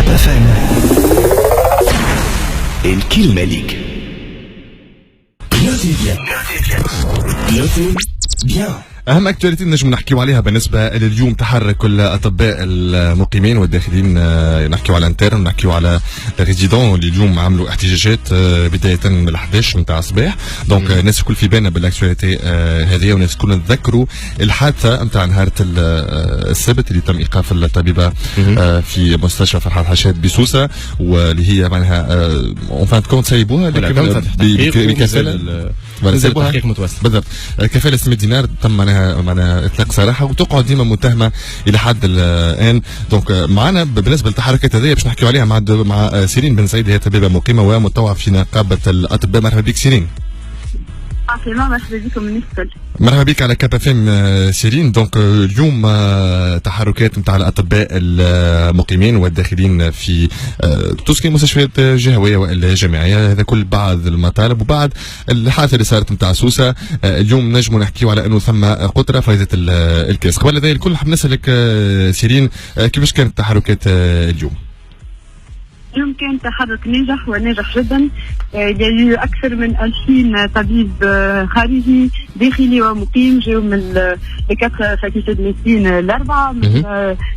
FM. الكلمة ليك. أهم أكتواليتي نجم نحكيو عليها بالنسبة لليوم تحرك الأطباء المقيمين والداخلين. نحكيو على انترن، نحكيو على ريزيدون اللي اليوم عملوا احتجاجات بداية من 11 نتاع الصباح. دونك الناس الكل في بالنا بالاكتواليتي هذه، والناس الكل نتذكروا الحادثة نتاع نهار السبت اللي تم إيقاف الطبيبة في مستشفى فرحات حشاد بسوسة، واللي هي معناها اون فان كونت سيبوها لكن بكفالة تحقيق متوسط بالضبط. كفالة 100 دينار تم معناها اطلاق سراحه، وتقعد ديما متهمه الى حد الان. دونك معنا بالنسبه للتحركات هذه باش نحكيو عليها مع سيرين بن سعيد، هي طبيبه مقيمه ومتطوعه في نقابه الاطباء. مرحبا بك سيرين. مرحبا بكم من السل. مرحبا بك على كاب اف ام سيرين. دونك اليوم تحركات نتاع الاطباء المقيمين والداخلين في تسكن مستشفيات جهويه والا جامعيه، هذا كل بعض المطالب وبعد الحادثه اللي صارت نتاع سوسه. اليوم نجموا نحكيو على انه ثم قطره فايزه الكاس. قبل ذلك الكل حاب نسالك سيرين، كيفاش كانت التحركات اليوم؟ اليوم كان تحرك ناجح وناجح جدا. يجي أكثر من 2000 طبيب خارجي داخلي ومقيم جاوا من الكاتر فاكولتي الميديسين الأربعة، من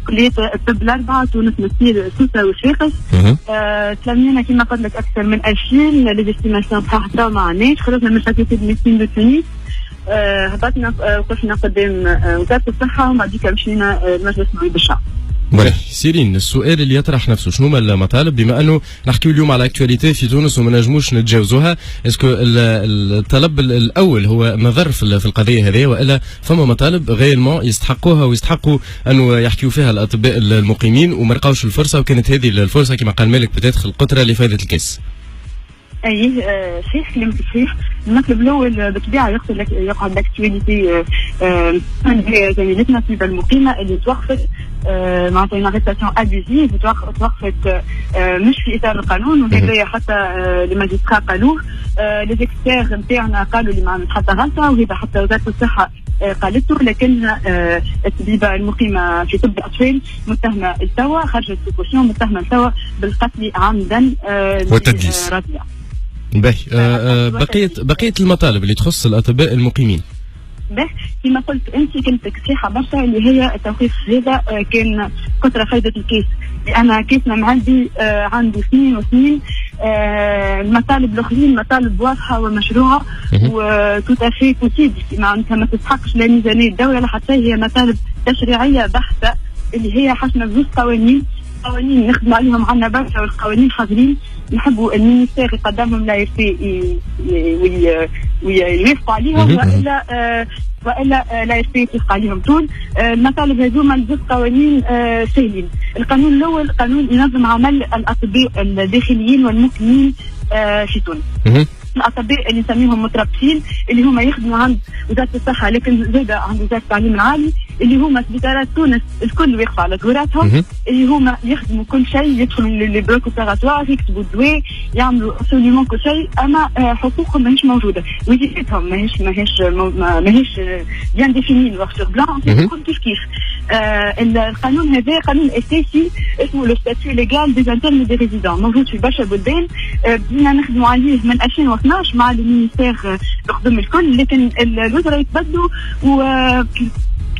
كليات الطب الأربعة، تونس مسير سوسة وصفاقس. تلامينا كما قلت لك أكثر من 2000. ليستيماسيون صحيحة ما عناش. خرجنا من فاكولتي الميديسين دو تونس، هبطنا وقفنا قدام وزارة الصحة، ومن بعد مشينا المجلس النواب الشعب. سيرين، السؤال اللي يطرح نفسه شنو هما المطالب؟ بما انه نحكيو اليوم على اكتواليتي في تونس وما نجموش نتجاوزوها، اسكو الطلب الاول هو نظر في القضيه هذه، والا فما مطالب غيرمون يستحقوها ويستحقوا انه يحكيو فيها الاطباء المقيمين وما لقاوش الفرصه، وكانت هذه الفرصه كما قال مالك بتدخل القطره لفائده الكاس؟ اي صحيح كلامك صحيح. المطلب الاول بالطبيعه يقعد الاكتواليتي زميلتنا الطبيبه المقيمه اللي توقفت معناتها اون اريتاسيون ابيزيف، توقفت مش في اطار القانون، وهذا حتى لي ماجسترا قالوه، لي زيكسبير نتاعنا قالوا اللي ما عملت حتى غلطه، وهذا حتى وزاره الصحه قالته، لكنها الطبيبه المقيمه في طب الاطفال متهمه التوا، خرجت سوبوسيون متهمه التوا بالقتل عمدا والتدليس. بقية المطالب اللي تخص الأطباء المقيمين. كما قلت انت كلمتك صحيحه برشا، اللي هي التوقيف هذا كان كثره فائده الكيس، لان كيسنا معدي عنده سنين وسنين. المطالب الاخرين مطالب واضحه ومشروعه وتوتافي بوسيبل، معناتها ما تستحقش لا ميزانيه الدوله لا حتى هي مطالب تشريعيه بحته، اللي هي حشنا بزوج قوانين نخدموا عليهم عنا برشا، والقوانين حاضرين. نحبوا المينيستير يقدمهم لا يرفي ويوافقوا عليهم، والا لا يرفي يوافق عليهم طول. المطالب هذوما لزوج قوانين سهلين. القانون الاول قانون ينظم عمل الاطباء الداخليين والمقيمين في تونس. الاطباء اللي نسميهم متربصين، اللي هما يخدموا عند وزاره الصحه لكن زاده عند وزاره التعليم العالي، اللي هما سبيطارات تونس الكل واقفه على دوراتهم، اللي هما يخدموا كل شيء، يدخلوا للبروك اوبيراتوار، يكتبوا الدواء، يعملوا ابسوليومون كل شيء، اما حقوقهم ماهيش موجوده، وظيفتهم ماهيش بيان ديفيني نوار سور بلان، كيف كيف. القانون هذا قانون اساسي اسمه لو ستاتيو ليغال دي انترن دي ريزيدون، موجود في برشا بلدان. بدينا نخدموا عليه من 2012 مع المينيستير الخدم الكل، لكن الوزراء يتبدلوا و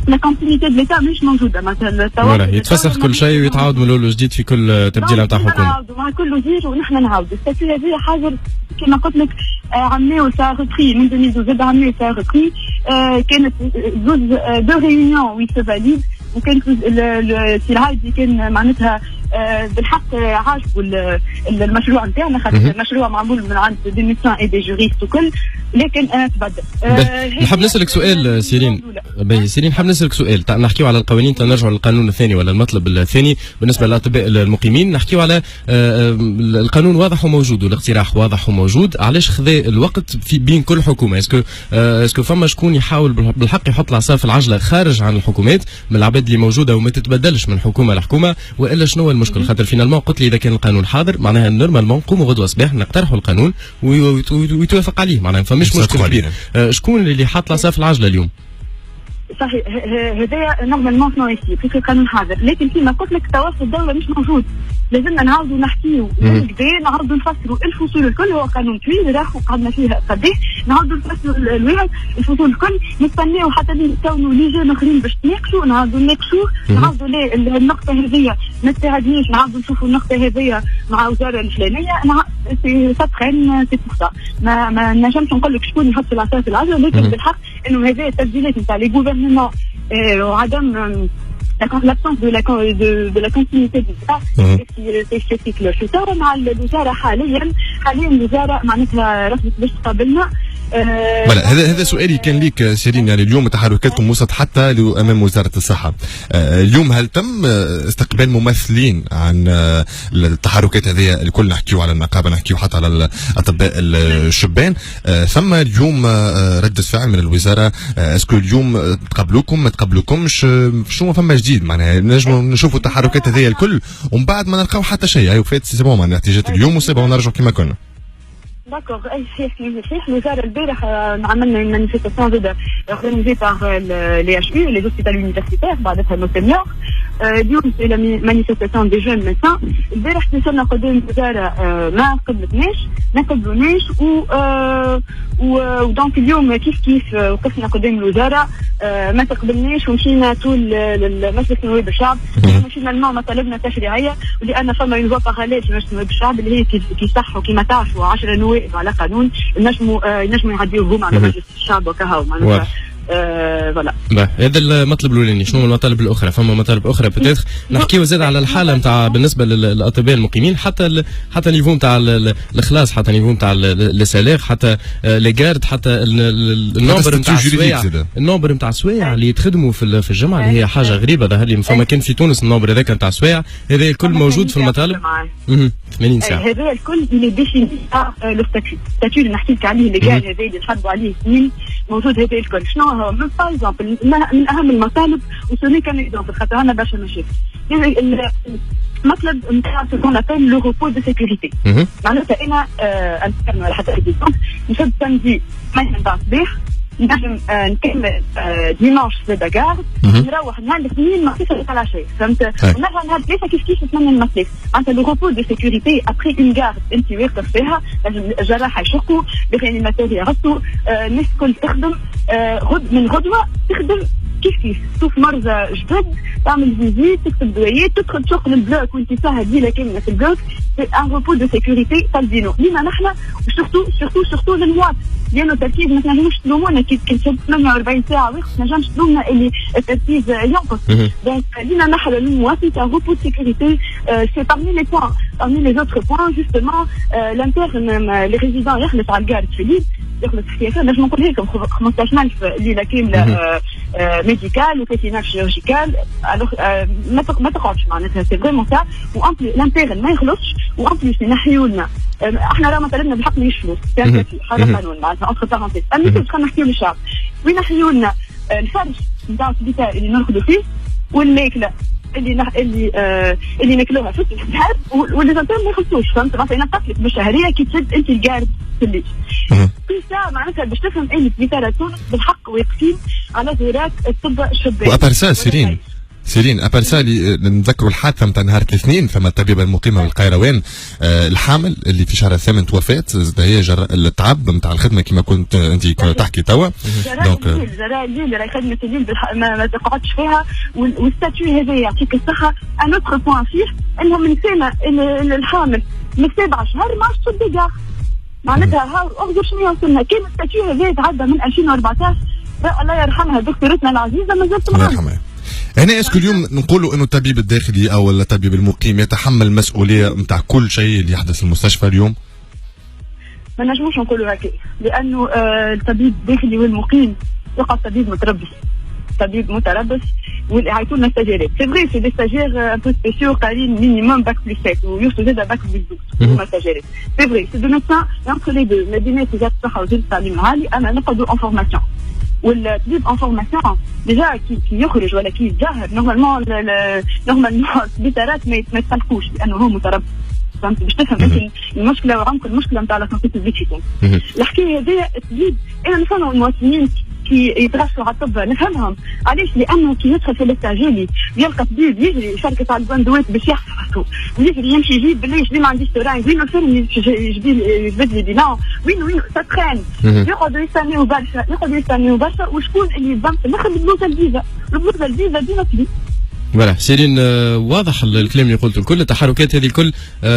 لا كونتينيتي دو ليتا مش موجوده. مثلا يتفسخ كل شيء ويتعاود من الاول وجديد في كل تبديل نتاع حكومه. مع كل وزير ونحن نعاودوا الستاتيو هذه حاجه كما قلت لك عملوا سا ريبري من 2012 عملوا سا ريبري. كانت دو ريونيون وي سو فاليد، وكانت السي العايدي كان معناتها بالحق عاجبوا المشروع نتاعنا، خاطر المشروع معمول من عند دي ميدسان اي دي جوريست وكل، لكن تبدل. نحب نسالك سؤال سيرين. سيرين نحب نسالك سؤال، نحكيو على القوانين، نرجعوا للقانون الثاني ولا المطلب الثاني بالنسبه للاطباء المقيمين. نحكيو على القانون واضح وموجود والاقتراح واضح وموجود، علاش خذا الوقت في بين كل حكومه؟ اسكو فما شكون يحاول بالحق يحط العصا في العجله خارج عن الحكومات من العباد اللي موجوده وما تتبدلش من حكومه لحكومه، والا شنو المشكل؟ خاطر فينالمون قلت لي اذا كان القانون حاضر معناها نورمالمون نقوموا غدوه صباح نقترحوا القانون ويتوافق عليه، معناها فمش مشكل كبير. شكون اللي حاط العصا في العجله اليوم؟ صحيح، هذا نورمالمون شنو يصير في القانون حاضر، لكن كما قلت لك تواصل الدوله مش موجود. لازمنا نعاودوا نحكيو كذا، نعاودوا نفسروا الفصول الكل. هو قانون طويل راح قعدنا فيها قديه، نعاودوا نفسروا الواحد الفصول الكل، نستناو حتى يكونوا لجان اخرين باش تناقشوا، نعاودوا نناقشوه، نعاودوا النقطه هذه ما تساعدنيش، نعاودوا نشوفوا النقطه هذه مع وزاره الفلانيه. سي ساترين سي بور سا ما نجمش نقول لك شكون يحط العصا في العجله، لكن بالحق انه هذه التسجيلات نتاع لي غوفرنمون وعدم l'absence de la continuité du droit في كلوش. وصار مع الوزاره حاليا الوزاره معناتها رفضت باش تقابلنا. هذا سؤالي كان ليك سيرين. يعني اليوم تحركاتكم وصلت حتى امام وزاره الصحه. اليوم هل تم استقبال ممثلين عن التحركات هذه الكل؟ نحكيو على النقابه، نحكيو حتى على الاطباء الشبان. ثم اليوم ردة فعل من الوزاره؟ اسكو اليوم تقبلوكم ما تقبلوكمش؟ شنو فما جديد؟ معناها نجموا نشوفوا التحركات هذه الكل ومن بعد ما نلقاو حتى شيء. ايوا فات سي بون معناها احتجاجات اليوم وسيبا ونرجعوا كما كنا. D'accord, صحيح. الوزارة البارح عملنا une manifestation organisée par les HU, les hôpitaux universitaires, بعدها المسميات. اليوم c'est la manifestation des jeunes médecins. البارح وصلنا قدام الوزارة ما قبلوناش ودونك اليوم كيف وقفنا قدام الوزارة ما تقبلناش ومشينا طول مجلس نواب الشعب. فينالمون ما طلبنا تشريعية، ولأن فما ينفع باراليل في مجلس نواب الشعب اللي هي كي صح وكما تعرفوا 10 نواب على قانون ينجموا يعديوهم على مجلس الشعب وكهو معناتها. فوالا هذا المطلب الاولاني. شنو المطالب الاخرى؟ فما مطالب اخرى بتاتر نحكيو زاد على الحاله نتاع بالنسبه للاطباء المقيمين، حتى النيفو نتاع الاخلاص، حتى النيفو نتاع السلاغ، حتى لي جارد، حتى النومبر نتاع السوايع، النومبر نتاع السوايع اللي يتخدموا في الجامعه اللي هي حاجه غريبه. ظهر لي فما كان في تونس النومبر هذاك نتاع السوايع، هذا الكل موجود في المطالب. 80 ساعه هذا الكل اللي ديفيني لو ستاتيو اللي نحكي لك عليه، اللي قال هذا اللي نحبوا عليه سنين موجود. هذا الكل شنو هو؟ من بايزامبل من اهم المطالب وسوني كان اكزامبل خاطر عندنا برشا مشاكل. المطلب نتاع سكون ابل لو روبو دو سيكوريتي. معناتها انا نتكلم على حتى اكزامبل نشد سامدي 8 نتاع الصباح، نجم نكمل ديمانش زاده كارد، نروح نهار الاثنين ما فيش على شيء، فهمت؟ ونرجع نهار الثلاثه كيف نتمنى المسلك. معناتها لو روبو دو سيكوريتي ابري اون كارد انت واقف فيها، الجراح يشقوا، الريانيماتور يغطوا، الناس الكل تخدم من غدوه تخدم كيف تشوف مرضى جدد، تعمل فيزيت، تكتب دوايات، تدخل تشق للبلوك وانت ساهر ليله كامله في البلوك. سي ان روبو دو سيكوريتي طالبينو لينا نحن، سورتو للمواطن، لانه التركيز ما تنجموش تلومونا كي تشد 48 ساعه وقت ما تنجمش تلومنا اللي التركيز ينقص. دونك لينا نحن للمواطن سي ان روبو دو سيكوريتي. سي parmi les autres points justement l'interne les résidents يخلص على الجارد فيليب، يخلص حكايه نجم نقول لكم 15000 ليله كامله ميديكال وكاتينات شيرورجيكال. ما تقعدش معناتها سي فريمون سا. وامبلي الانترن ما يخلصش، وامبلي ينحيوا لنا. احنا راه ما طلبنا بالحق ماهيش فلوس، هذا قانون معناتها اونتر بارونتيز. الميساج خلينا نحكيو للشعب وينحيوا لنا الفرش نتاع السبيطار اللي نرقدوا فيه، والماكله اللي ناكلوها في السحاب، واللي ما يخلصوش. فهمت؟ معناتها انا قتلك بالشهريه كي تشد انت الجارد في الليل. في ساعه معناتها باش تفهم ان السبيطار تونس بالحق واقفين على دورات الطب الشباب. وابرسا سيرين ابرسا نتذكروا الحادثه نتاع نهار الاثنين، فما الطبيبه المقيمه بالقيروان الحامل اللي في شهر الثامن توفات، هي جراء التعب نتاع الخدمه كما كنت انت تحكي توا. دونك جراء الليل راهي خدمه الليل ما تقعدش فيها. والستاتيو هذا يعطيك الصحه. ان اوتر بوان فيه انه من سنه الحامل من 7 شهور ما عادش تشد كاع. معناتها انظر شنو وصلنا. كان الستاتيو هذا يتعدى من 2014. الله يرحمها دكتورتنا العزيزه ما زالت معنا. هنا اسكو اليوم نقولوا انه الطبيب الداخلي او الطبيب المقيم يتحمل المسؤوليه نتاع كل شيء اللي يحدث في المستشفى اليوم؟ ما نجموش نقولوا هكا، لانه الطبيب الداخلي والمقيم يقع طبيب متربص ويعيطوا لنا ستاجيرات. سي فري سي دي ستاجير ان بو سبيسيو قاعدين مينيموم باك بلس 7 ويوصلوا زاد باك بلس 12 هما ستاجيرات. سي فري سي دو ميدسان انتر لي دو. مدينه وزاره الصحه وزاره التعليم العالي انا نقعدوا اون فورماسيون، والطبيب اون فورماسيون ديجا كي يخرج ولا كي يظهر نورمالمون السبيطارات ما يتخلقوش لانه هو متربص. فهمت؟ باش تفهم انت المشكله وعمق المشكله نتاع لا سانتي بوبليك في تونس. الحكايه هذه الطبيب انا نفهم المواطنين كي يتغشوا على الطب نفهمهم. علاش؟ لانه كي يدخل في الاستعجالي يلقى طبيب يجري يشارك على البندوات باش يحفظوا، يجري يمشي يجيب بالليل ما عنديش توران، وين الفيلم يجبد لي بيلان، وين تتخان، يقعدوا يستنيوا برشا وشكون اللي يضم في الاخر البلوزه الفيزا ديما تبي. فوالا سيرين، واضح الكلام اللي قلته الكل، التحركات هذه الكل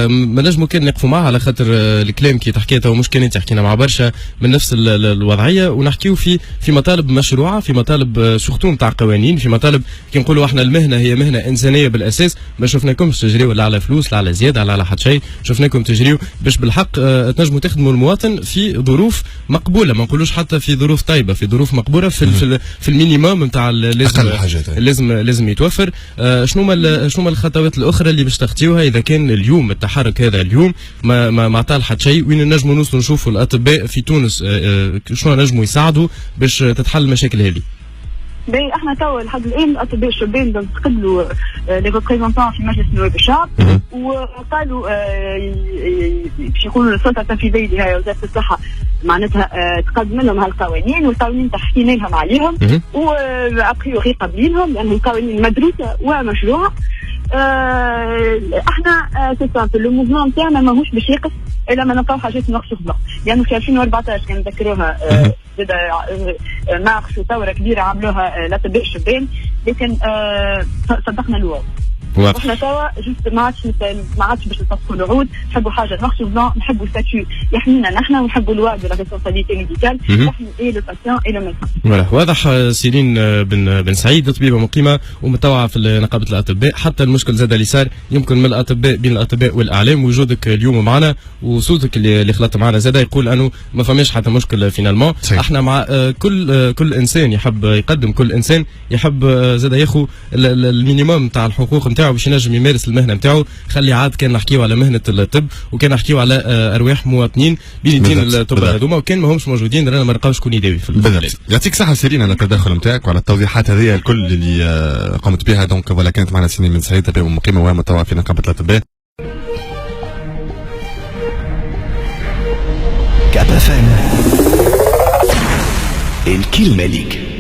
ما نجموا كان نقفوا معها على خاطر الكلام كي تحكي تو مش كان انت حكينا مع برشا من نفس الوضعيه، ونحكيو في مطالب مشروعه، في مطالب سورتو نتاع قوانين، في مطالب كي نقولوا احنا المهنه هي مهنه انسانيه بالاساس، ما شفناكمش تجريو لا على فلوس لا على زياده لا على حد شيء، شفناكم تجريو باش بالحق تنجموا تخدموا المواطن في ظروف مقبوله، ما نقولوش حتى في ظروف طيبه، في ظروف مقبوله في المينيموم نتاع لازم يتوفر. شنو ما الخطوات الاخرى اللي باش تخطيوها اذا كان اليوم التحرك هذا اليوم ما عطى حد شيء؟ وين نجموا نوصلوا نشوفوا الاطباء في تونس شنو نجموا يساعدوا باش تتحل المشاكل هذه؟ باهي احنا توا لحد الان الاطباء الشبان نستقبلوا لي ريبريزونتون في مجلس نواب الشعب، وقالوا باش يقولوا السلطه التنفيذيه اللي هي وزاره الصحه معناتها تقدم لهم هالقوانين، والقوانين تحكينا لهم عليهم وابريوري قابلينهم لانهم قوانين مدروسه ومشروعه. احنا سي سامبل لو موفمون نتاعنا ماهوش باش يقف الا ما نلقاو حاجات نقص خضره، لانه في 2014 كان نذكروها زاد مارش وثوره كبيره عملوها الاطباء الشبان، لكن صدقنا الواو. واحنا توا جست ما عادش باش نصفقوا العود، نحبوا حاجه نقص خضره، نحبوا ستاتيو يحمينا نحن، ونحبوا الوا دو لا ريسبونسابيلتي ميديكال يحمي اي لو باسيون اي لو ميدسان. فوالا واضح. سيرين بن سعيد، طبيبه مقيمه ومتطوعه في نقابه الاطباء. حتى المشكل زاد اللي صار يمكن من الاطباء بين الاطباء والاعلام، وجودك اليوم معنا وصوتك اللي خلطت معنا زاد يقول انه ما فماش حتى مشكل فينالمون. احنا مع كل انسان يحب يقدم، كل انسان يحب زاد ياخذ المينيموم نتاع الحقوق نتاعو باش ينجم يمارس المهنه نتاعو. خلي عاد كان نحكيو على مهنه الطب وكان نحكيو على ارواح مواطنين بين الطب هذوما، وكان ماهمش موجودين رانا ما نلقاوش شكون يداوي في البلاد. يعطيك صحه سيرين على التدخل نتاعك وعلى التوضيحات هذه الكل اللي قمت بها. دونك ولا كانت معنا سيرين بن سعيد، طبيبه مقيمه ومتطوعه في نقابه الاطباء. كابا فان الكلمه ليك.